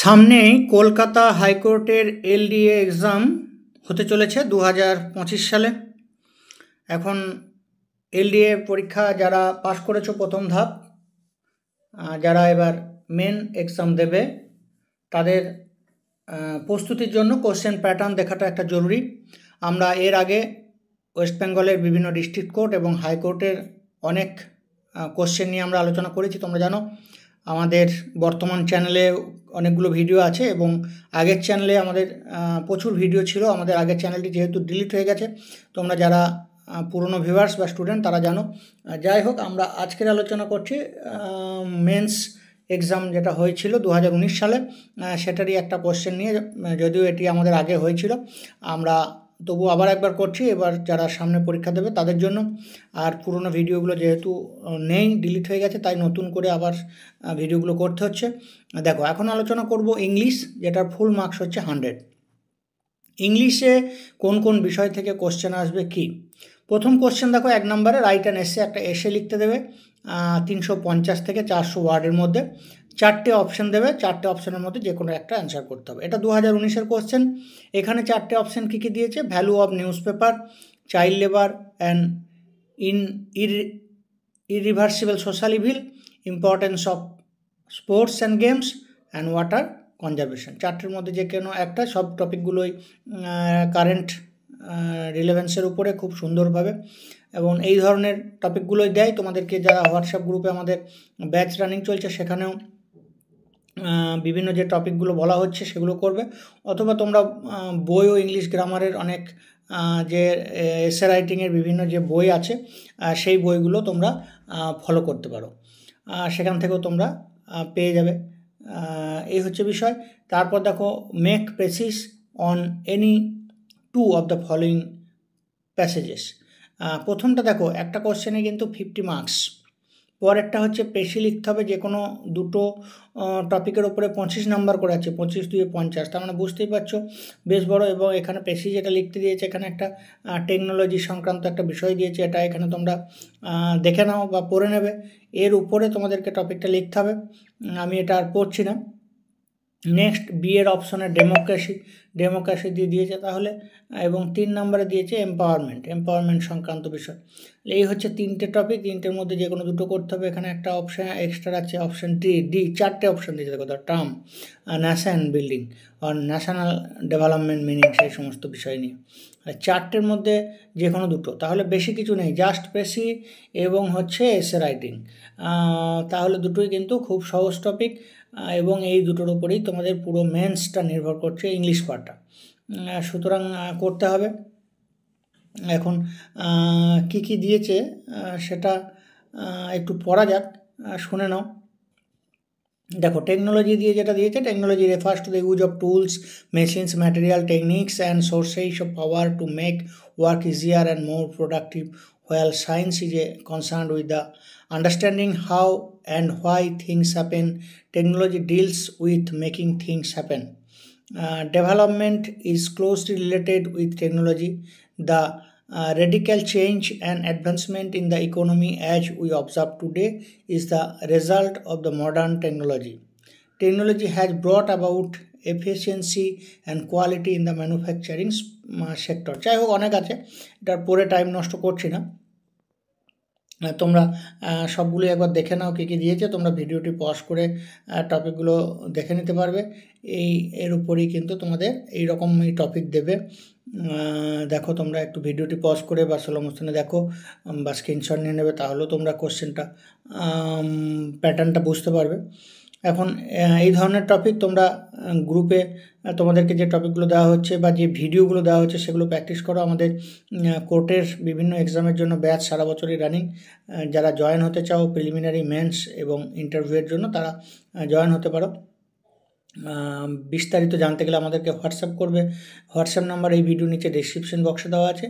সামনেই কলকাতা হাইকোর্টের LDA exam হতে চলেছে 2025 সালে। এখন এলডিএ পরীক্ষা যারা পাশ করেছো প্রথম ধাপ, যারা এবার মেন এক্সাম দেবে, তাদের প্রস্তুতির জন্য কোশ্চেন প্যাটার্ন দেখাটা একটা জরুরি। আমরা এর আগে ওয়েস্ট বেঙ্গলের বিভিন্ন ডিস্ট্রিক্ট কোর্ট এবং হাইকোর্টের অনেক কোশ্চেন নিয়ে আমরা আলোচনা করেছি। তোমরা জানো আমাদের বর্তমান চ্যানেলে অনেকগুলো ভিডিও আছে এবং আগের চ্যানেলে আমাদের প্রচুর ভিডিও ছিল। আমাদের আগের চ্যানেলটি যেহেতু ডিলিট হয়ে গেছে, তোমরা যারা পুরনো ভিউয়ার্স বা স্টুডেন্ট তারা জানো। যাই হোক, আমরা আজকের আলোচনা করছি মেন্স এক্সাম যেটা হয়েছিল 2019 সালে, সেটারই একটা কোশ্চেন নিয়ে। যদিও এটি আমাদের আগে হয়েছিল, আমরা তবু আবার একবার করছি এবার যারা সামনে পরীক্ষা দেবে তাদের জন্য। আর পুরনো ভিডিওগুলো যেহেতু নেই, ডিলিট হয়ে গেছে, তাই নতুন করে আবার ভিডিওগুলো করতে হচ্ছে। দেখো, এখন আলোচনা করব ইংলিশ, যেটার ফুল মার্কস হচ্ছে 100। ইংলিশে কোন কোন বিষয় থেকে কোশ্চেন আসবে কি? প্রথম কোশ্চেন দেখো, 1 নম্বরে রাইট অ্যান এসে, একটা এসে লিখতে দেবে 350 থেকে 400 ওয়ার্ডের মধ্যে। 4টে অপশান দেবে, 4টে অপশানের মধ্যে যে কোনো একটা অ্যান্সার করতে হবে। এটা 2019-এর কোশ্চেন। এখানে 4টে অপশান কী কী দিয়েছে? Value of newspaper, child labour and irreversible social evil, importance of sports and games and water conservation. 4টের মধ্যে যে কোনো একটা, সব টপিকগুলোই কারেন্ট রিলেভেন্সের উপরে খুব সুন্দরভাবে, এবং এই ধরনের টপিকগুলোই দেয় তোমাদেরকে। যারা হোয়াটসঅ্যাপ গ্রুপে আমাদের ব্যাচ রানিং চলছে, সেখানেও বিভিন্ন যে টপিকগুলো বলা হচ্ছে সেগুলো করবে। অথবা তোমরা বই ও ইংলিশ গ্রামারের অনেক যে এসে রাইটিংয়ের বিভিন্ন যে বই আছে, সেই বইগুলো তোমরা ফলো করতে পারো, সেখান থেকেও তোমরা পেয়ে যাবে। এই হচ্ছে বিষয়। তারপর দেখো, make precis on any 2 of the following passages. প্রথমটা দেখো, একটা কোশ্চেনে কিন্তু 50 মার্কস। পরেরটা হচ্ছে পেশি লিখতে হবে, যে কোনো দুটো টপিকের ওপরে 25 নাম্বার করে আছে, 25 2 50। তার মানে বুঝতেই পারছো বেশ বড়। এবং এখানে পেশি যেটা লিখতে দিয়েছে, এখানে একটা টেকনোলজি সংক্রান্ত একটা বিষয় দিয়েছে, এটা এখানে তোমরা দেখে নাও বা পড়ে নেবে। এর উপরে তোমাদেরকে টপিকটা লিখতে হবে, আমি এটা আর পড়ছি না। নেক্সট, বিয়ের অপশনে ডেমোক্রেসি দিয়ে দিয়েছে তাহলে, এবং 3 নম্বরে দিয়েছে এম্পাওয়ারমেন্ট সংক্রান্ত বিষয়। এই হচ্ছে 3টে টপিক। 3টের মধ্যে যে কোনো দুটো করতে হবে। এখানে একটা অপশান এক্সট্রা আছে, অপশান ডি। 4টে অপশান দিয়েছে দেখো, টার্ম, ন্যাশন বিল্ডিং আর ন্যাশনাল ডেভেলপমেন্ট মিনিং, সেই সমস্ত বিষয় নিয়ে। 4টের মধ্যে যে কোনো দুটো, তাহলে বেশি কিছু নেই, জাস্ট পেশি এবং হচ্ছে এসে রাইটিং। তাহলে দুটোই কিন্তু খুব সহজ টপিক, এবং এই দুটোর উপরেই তোমাদের পুরো মেন্সটা নির্ভর করছে, ইংলিশ পার্টটা। সুতরাং করতে হবে। এখন কি কি দিয়েছে সেটা একটু পড়া যাক, শুনে নাও। দেখো, টেকনোলজি দিয়ে যেটা দিয়েছে, technology refers to the use of tools, machines, material, techniques and sources of power to make work easier and more productive, while science is concerned with the understanding how and why things happen. Technology deals with making things happen. Development is closely related with technology. The radical change and advancement in the economy as we observe today is the result of the modern technology. Technology has brought about efficiency and quality in the manufacturing sector. যাই হোক, অনেক আছে, এটার পরে time নষ্ট করছি না। তোমরা সবগুলো একবার দেখে নাও কী কী দিয়েছে। তোমরা ভিডিওটি পজ করে টপিকগুলো দেখে নিতে পারবে। এর উপরেই কিন্তু তোমাদের এই রকমই টপিক দেবে। দেখো, তোমরা একটু ভিডিওটি পজ করে বা স্লো মোশনে দেখো বা স্ক্রিনশট নিয়ে নেবে, তাহলেও তোমরা কোশ্চেনটা প্যাটার্নটা বুঝতে পারবে। এখন এই ধরনের টপিক তোমরা গ্রুপে তোমাদেরকে যে টপিকগুলো দেওয়া হচ্ছে বা যে ভিডিওগুলো দেওয়া হচ্ছে, সেগুলো প্র্যাকটিস করো। আমাদের কোর্টের বিভিন্ন এক্সামের জন্য ব্যাচ সারা বছরই রানিং। যারা জয়েন হতে চাও প্রিলিমিনারি, মেন্স এবং ইন্টারভিউয়ের জন্য, তারা জয়েন হতে পারো। বিস্তারিত জানতে গেলে আমাদেরকে হোয়াটসঅ্যাপ করবে। হোয়াটসঅ্যাপ নাম্বার এই ভিডিও নিচে ডেসক্রিপশন বক্সে দেওয়া আছে,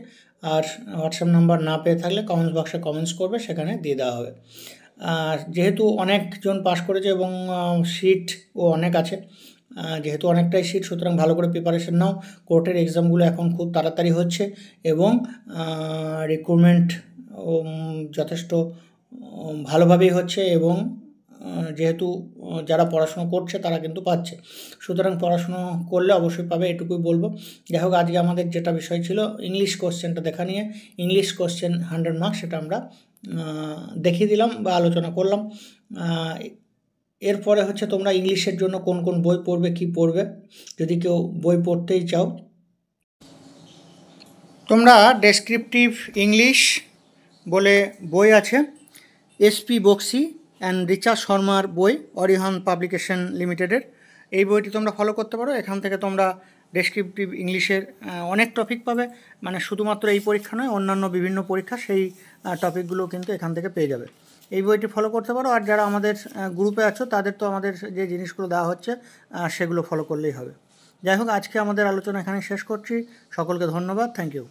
আর হোয়াটসঅ্যাপ নাম্বার না পেয়ে থাকলে কমেন্টস বক্সে কমেন্টস করবে, সেখানে দিয়ে দেওয়া হবে। যেহেতু অনেকজন পাস করেছে এবং সিটও অনেক আছে, যেহেতু অনেকটাই সিট, সুতরাং ভালো করে প্রিপারেশন নাও। কোর্টের এক্সামগুলো এখন খুব তাড়াতাড়ি হচ্ছে এবং রিক্রুটমেন্ট যথেষ্ট ভালোভাবেই হচ্ছে, এবং যেহেতু যারা পড়াশুনো করছে তারা কিন্তু পাচ্ছে, সুতরাং পড়াশুনো করলে অবশ্যই পাবে, এটুকুই বলবো। যাই হোক, আজকে আমাদের যেটা বিষয় ছিল ইংলিশ কোশ্চেনটা দেখা নিয়ে, ইংলিশ কোশ্চেন 100 মার্কস, সেটা আমরা দেখিয়ে দিলাম বা আলোচনা করলাম। এরপরে হচ্ছে তোমরা ইংলিশের জন্য কোন কোন বই পড়বে, কি পড়বে, যদি কেউ বই পড়তেই চাও, তোমরা ডেসক্রিপটিভ ইংলিশ বলে বই আছে, এসপি বক্সি অ্যান্ড রিচা শর্মার বই, অরিহন পাবলিকেশন লিমিটেডের, এই বইটি তোমরা ফলো করতে পারো। এখান থেকে তোমরা ডেসক্রিপটিভ ইংলিশের অনেক টপিক পাবে, মানে শুধুমাত্র এই পরীক্ষা নয়, অন্যান্য বিভিন্ন পরীক্ষা সেই টপিকগুলো কিন্তু এখান থেকে পেয়ে যাবে। এই বইটি ফলো করতে পারো। আর যারা আমাদের গ্রুপে আছো তাদের তো আমাদের যে জিনিসগুলো দেওয়া হচ্ছে সেগুলো ফলো করলেই হবে। যাই হোক, আজকে আমাদের আলোচনা এখানে শেষ করছি। সকলকে ধন্যবাদ, থ্যাংক ইউ।